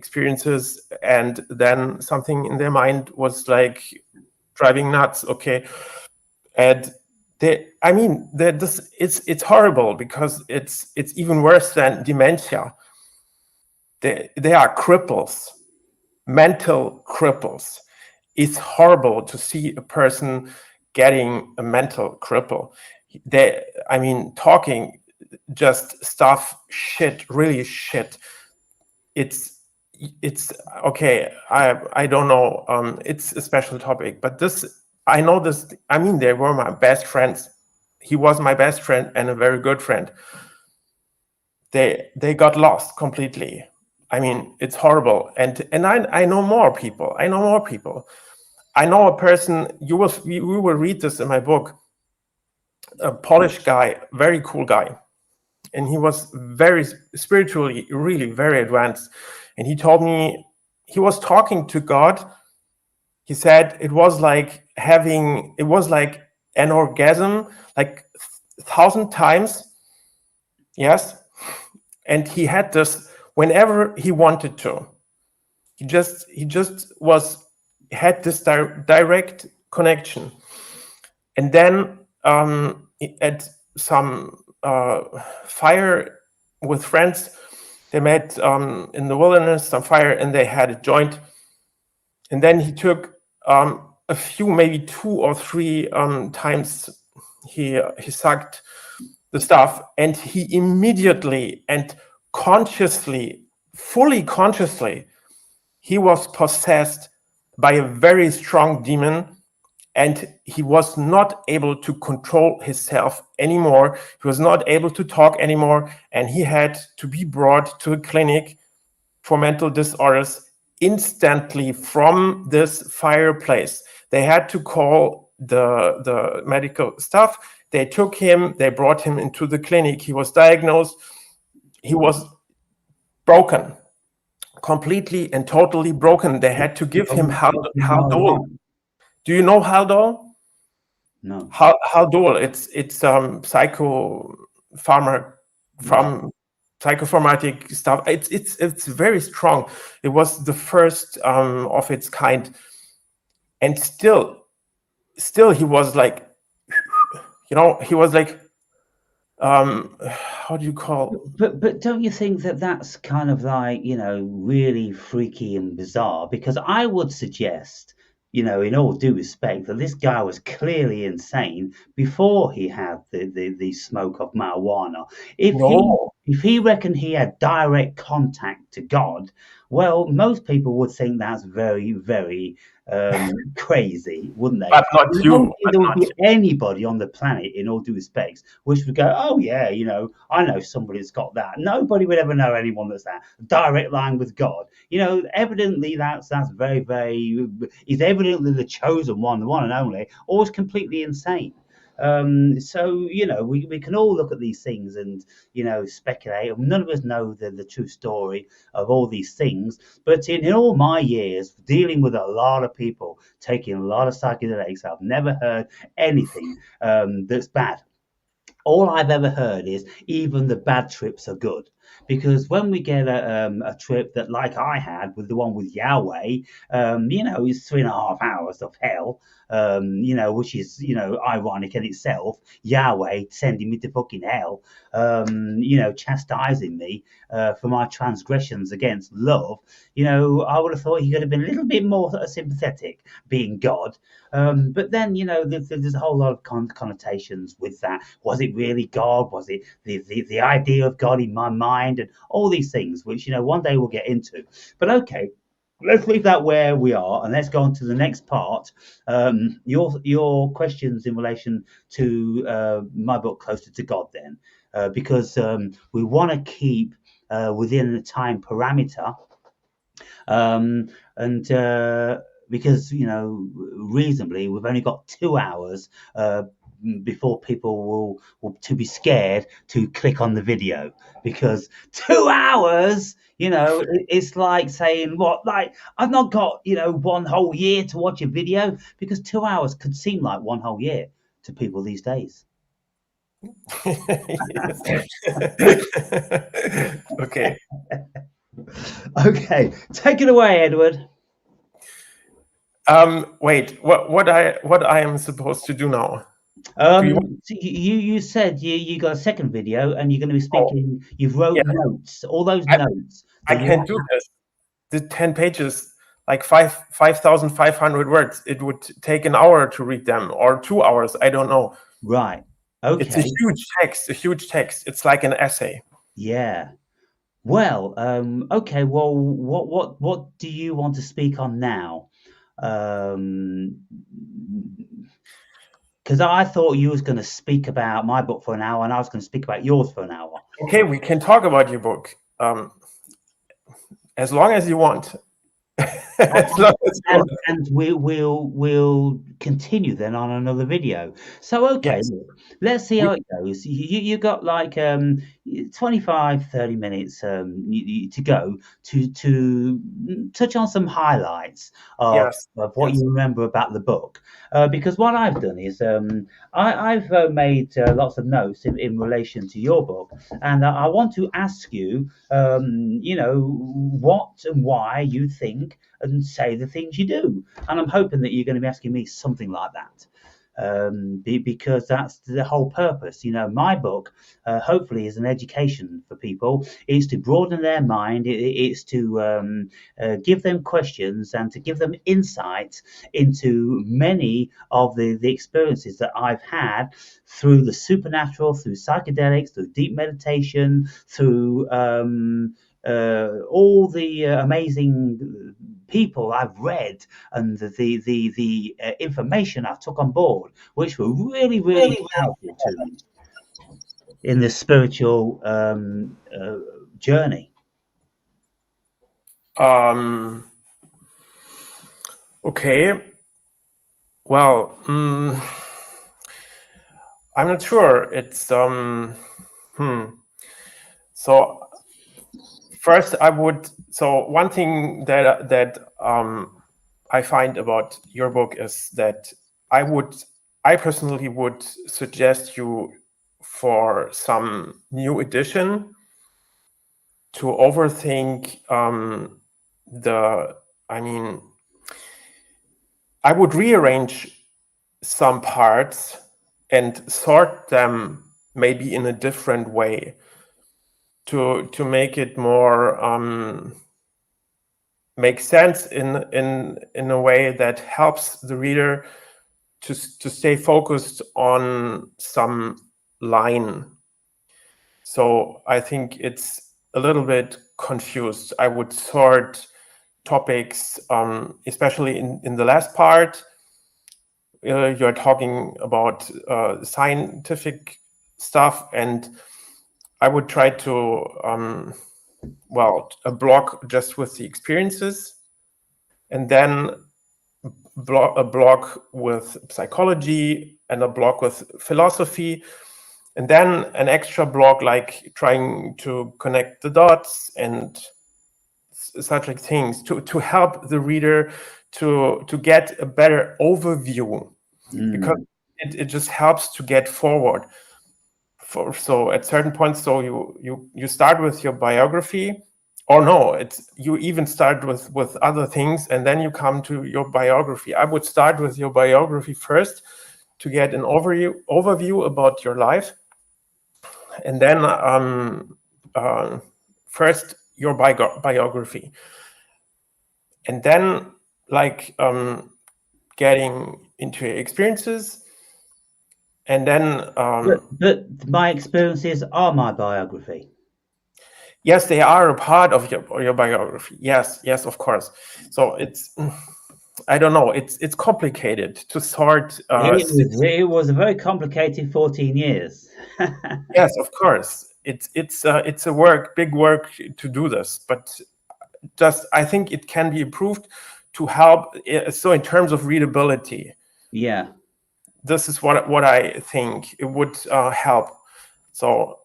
experiences, and then something in their mind was like driving nuts. Okay, and it's horrible because it's even worse than dementia. They are cripples, mental cripples. It's horrible to see a person getting a mental cripple. Talking just stuff, shit, really shit. It's okay. I don't know. It's a special topic, but I know this. They were my best friends. He was my best friend and a very good friend. They got lost completely. It's horrible. And I know more people. I know a person. We will read this in my book. A Polish guy, very cool guy, and he was very spiritually, really very advanced. And he told me he was talking to God. He said it was like an orgasm, like 1,000 times. Yes. And he had this whenever he wanted to. He just had this direct connection. And then at some fire with friends, they met in the wilderness, some fire, and they had a joint. And then he took a few, maybe 2 or 3 times. He sucked the stuff, and he immediately and consciously, fully consciously, he was possessed by a very strong demon, and he was not able to control himself anymore. He was not able to talk anymore, and he had to be brought to a clinic for mental disorders instantly from this fireplace. They had to call the medical staff. They took him, they brought him into the clinic. He was diagnosed. He was broken, completely and totally broken. They had to give him Haldol. Do you know Haldol? No. Haldol. It's psychopharmatic stuff. It's very strong. It was the first of its kind, and still he was like, he was like, how do you call? But don't you think that that's kind of like, really freaky and bizarre? Because I would suggest, in all due respect, that this guy was clearly insane before he had the smoke of marijuana. If he reckoned he had direct contact to God, well, most people would think that's very, very crazy, wouldn't they? But not you. There would be anybody on the planet, in all due respects, which would go, oh yeah, I know somebody that's got that. Nobody would ever know anyone that's that direct line with God. Evidently that's very, very. He's evidently the chosen one, the one and only, or is completely insane. So we can all look at these things and speculate. None of us know the true story of all these things, but in all my years dealing with a lot of people taking a lot of psychedelics, I've never heard anything that's bad. All I've ever heard is even the bad trips are good. Because when we get a trip that, like I had with the one with Yahweh, is 3.5 hours of hell, which is, ironic in itself. Yahweh sending me to fucking hell, chastising me for my transgressions against love. I would have thought he could have been a little bit more sympathetic, being God. But then, there's a whole lot of connotations with that. Was it really God? Was it the idea of God in my mind? And all these things, which, one day we'll get into. But okay, let's leave that where we are, and let's go on to the next part. Your questions in relation to my book, Closer to God, then, because we want to keep within the time parameter, and because reasonably we've only got 2 hours before people will to be scared to click on the video, because 2 hours, it's like saying, what, like, I've not got 1 whole year to watch a video, because 2 hours could seem like 1 whole year to people these days. Okay. Okay, take it away, Edward. Wait, what I am supposed to do now? Do you want? So you said you got a second video and you're going to be Oh, speaking. You've wrote yeah, notes, all those I, notes I that you can do this. The 10 pages, like 5,500 words. It would take an hour to read them, or 2 hours. I don't know. right. It's a Okay. huge text. A huge text. It's like an essay. Yeah. Well, okay. Well, what do you want to speak on now? Um, because I thought you was going to speak about my book for an hour, and I was going to speak about yours for an hour. Okay, we can talk about your book, as long as you want. As long as you want. And we'll continue then on another video. So okay, Yes. look, let's see We, how it goes. You got like 25, 30 minutes to go to touch on some highlights yes. of what Yes. you remember about the book. Because what I've done is I've made lots of notes in relation to your book, and I want to ask you, you know, what and why you think and say the things you do. And I'm hoping that you're going to be asking me something like that. Because that's the whole purpose. You know, my book hopefully is an education for people. It's to broaden their mind. It's to give them questions and to give them insight into many of the experiences that I've had through the supernatural, through psychedelics, through deep meditation, through all the amazing people I've read and the information I took on board, which were really, really powerful to me in this spiritual journey. Um, okay. Well, I'm not sure. It's So first, I would. So one thing that I find about your book is that I personally would suggest you for some new edition to overthink the. I mean, I would rearrange some parts and sort them maybe in a different way to make it more make sense in a way that helps the reader to stay focused on some line. So I think it's a little bit confused. I would sort topics, especially in the last part. You're talking about scientific stuff, and I would try to a block just with the experiences, and then a block with psychology, and a block with philosophy, and then an extra block like trying to connect the dots and such like things to help the reader to get a better overview, because it just helps to get forward. So at certain points, so you start with your biography, or no, it's you even start with other things, and then you come to your biography. I would start with your biography first to get an overview about your life, and then first your biography, and then like getting into your experiences, and then But my experiences are my biography. yes, they are a part of your biography. Yes, of course. So it's I don't know. It's complicated to sort. It was a very complicated 14 years. Yes, of course. It's a big work to do this, but just I think it can be improved to help. So in terms of readability, Yeah. this is what I think it would help. So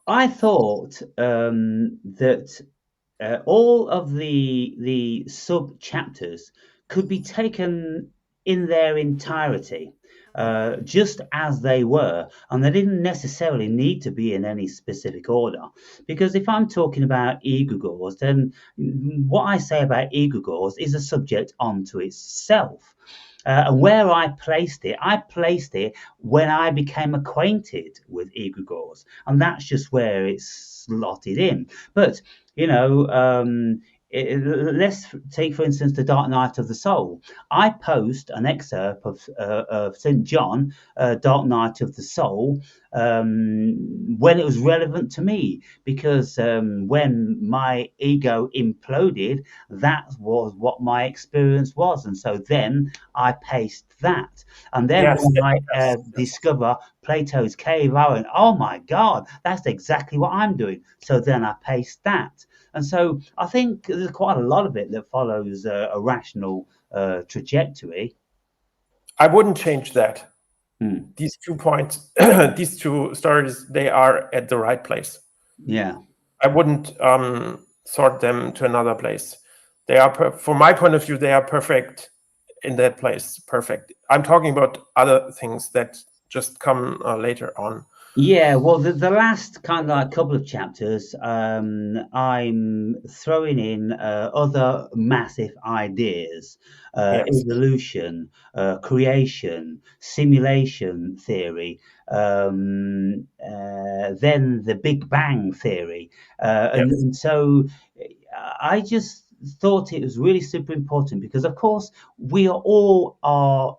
I thought that all of the sub chapters could be taken in their entirety, just as they were, and they didn't necessarily need to be in any specific order. Because if I'm talking about egregores, then what I say about egregores is a subject unto itself. And where I placed it when I became acquainted with egregores, and that's just where it's slotted in. But you know, let's take, for instance, the Dark Night of the Soul. I post an excerpt of St. John, Dark Night of the Soul, when it was relevant to me, because when my ego imploded, that was what my experience was. And so then I paste that. And then Yes, when I yes, yes. discover Plato's cave, I went, oh my God, that's exactly what I'm doing. So then I paste that. And so I think there's quite a lot of it that follows a rational trajectory. I wouldn't change that. Hmm. These 2 points, these 2 stories, they are at the right place. Yeah. I wouldn't sort them to another place. They are, from my point of view, they are perfect in that place. Perfect. I'm talking about other things that just come later on. Yeah, well, the last kind of like couple of chapters, I'm throwing in other massive ideas, Yes, evolution, creation, simulation theory, then the Big Bang theory. yes, And so I just thought it was really super important because, of course, we are all are.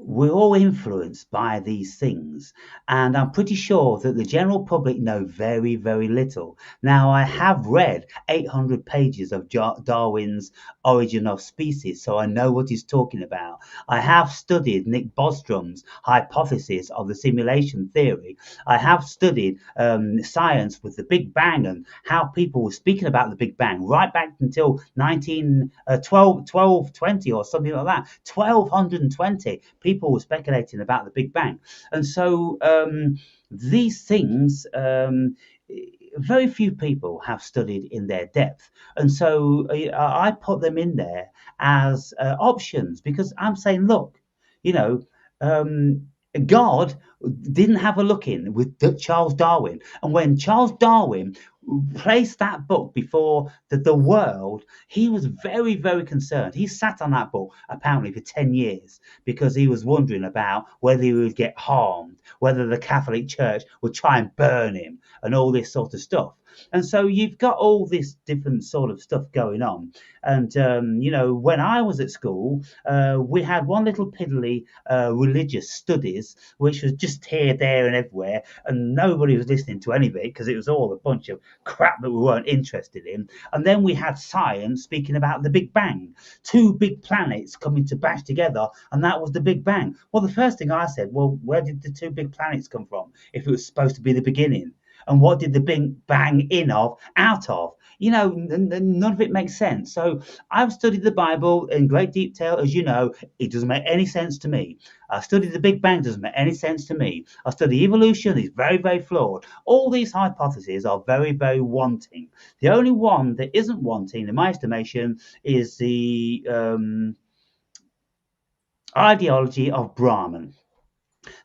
We're all influenced by these things, and I'm pretty sure that the general public know very, very little. Now, I have read 800 pages of Darwin's Origin of Species, so I know what he's talking about. I have studied Nick Bostrom's hypothesis of the simulation theory. I have studied science with the Big Bang and how people were speaking about the Big Bang right back until 1220 or something like that. 1220 people were speculating about the Big Bang. And so these things, very few people have studied in their depth. And so I put them in there as options because I'm saying, look, you know, God didn't have a look in with Charles Darwin. And when Charles Darwin placed that book before the world, he was very, very concerned. He sat on that book apparently for 10 years because he was wondering about whether he would get harmed, whether the Catholic Church would try and burn him, and all this sort of stuff. And so you've got all this different sort of stuff going on. And, when I was at school, we had one little piddly religious studies, which was just here, there, and everywhere. And nobody was listening to any of it because it was all a bunch of crap that we weren't interested in. And then we had science speaking about the Big Bang, 2 big planets coming to bash together, and that was the Big Bang. Well, the first thing I said, well, where did the 2 big planets come from if it was supposed to be the beginning? And what did the Big Bang out of? None of it makes sense. So I've studied the Bible in great detail. As you know, it doesn't make any sense to me. I studied the Big Bang, doesn't make any sense to me. I studied evolution, it's very, very flawed. All these hypotheses are very, very wanting. The only one that isn't wanting, in my estimation, is the ideology of Brahman,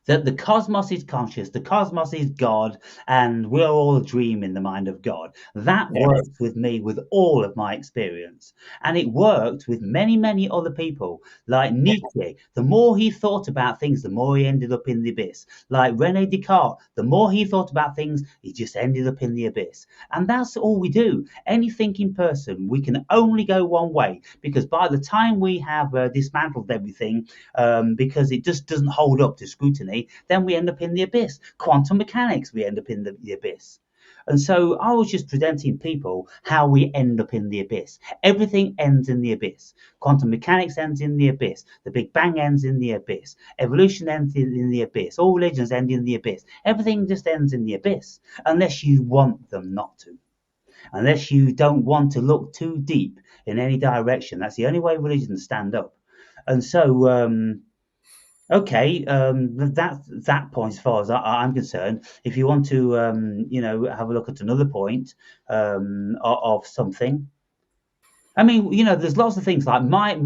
that the cosmos is conscious, the cosmos is God, and we're all a dream in the mind of God. That yes, worked with me with all of my experience. And it worked with many, many other people, like Nietzsche. The more he thought about things, the more he ended up in the abyss. Like Rene Descartes, the more he thought about things, he just ended up in the abyss. And that's all we do. Any thinking person, we can only go one way, because by the time we have dismantled everything, because it just doesn't hold up to scrutiny, then we end up in the abyss. Quantum mechanics, we end up in the abyss. And so I was just presenting people how we end up in the abyss. Everything ends in the abyss. Quantum mechanics ends in the abyss. The Big Bang ends in the abyss. Evolution ends in the abyss. All religions end in the abyss. Everything just ends in the abyss, unless you want them not to. Unless you don't want to look too deep in any direction. That's the only way religions stand up. And so, okay, that's that point as far as I'm concerned. If you want to, have a look at another point of something. I mean, there's lots of things like my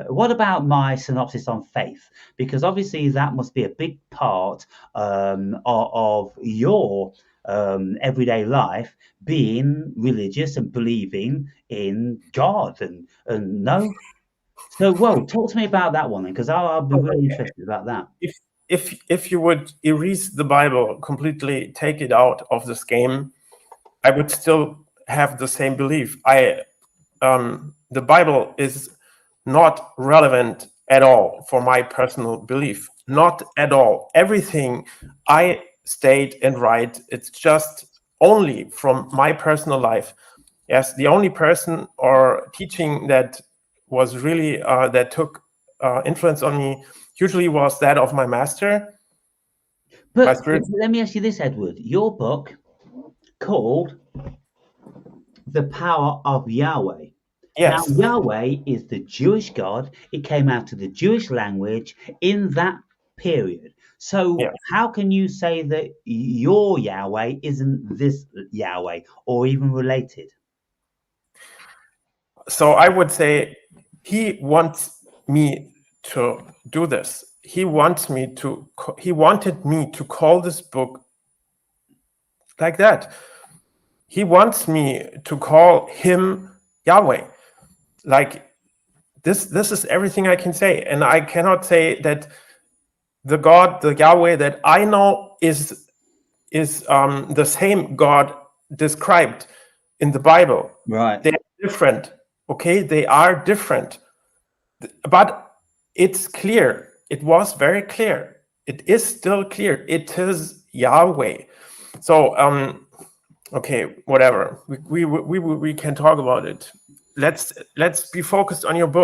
What about my synopsis on faith? Because obviously that must be a big part of your everyday life, being religious and believing in God and no. So, well, talk to me about that one then, because I'll be really interested about that. If you would erase the Bible completely, take it out of this game, I would still have the same belief. The Bible is not relevant at all for my personal belief. Not at all. Everything I state and write, it's just only from my personal life. Yes, the only person or teaching that was really that took influence on me usually was that of my master. But let me ask you this, Edward. Your book called The Power of Yahweh. Yes. Now, Yahweh is the Jewish God. It came out of the Jewish language in that period. So Yeah. how can you say that your Yahweh isn't this Yahweh or even related? So I would say he wants me to do this. He wanted me to call this book like that. He wants me to call him Yahweh. Like this is everything I can say. And I cannot say that the God, the Yahweh that I know is the same God described in the Bible. Right. They're different. Okay, they are different. But it's clear. It was very clear. It is still clear. It is Yahweh. So okay, whatever. We can talk about it. Let's be focused on your book.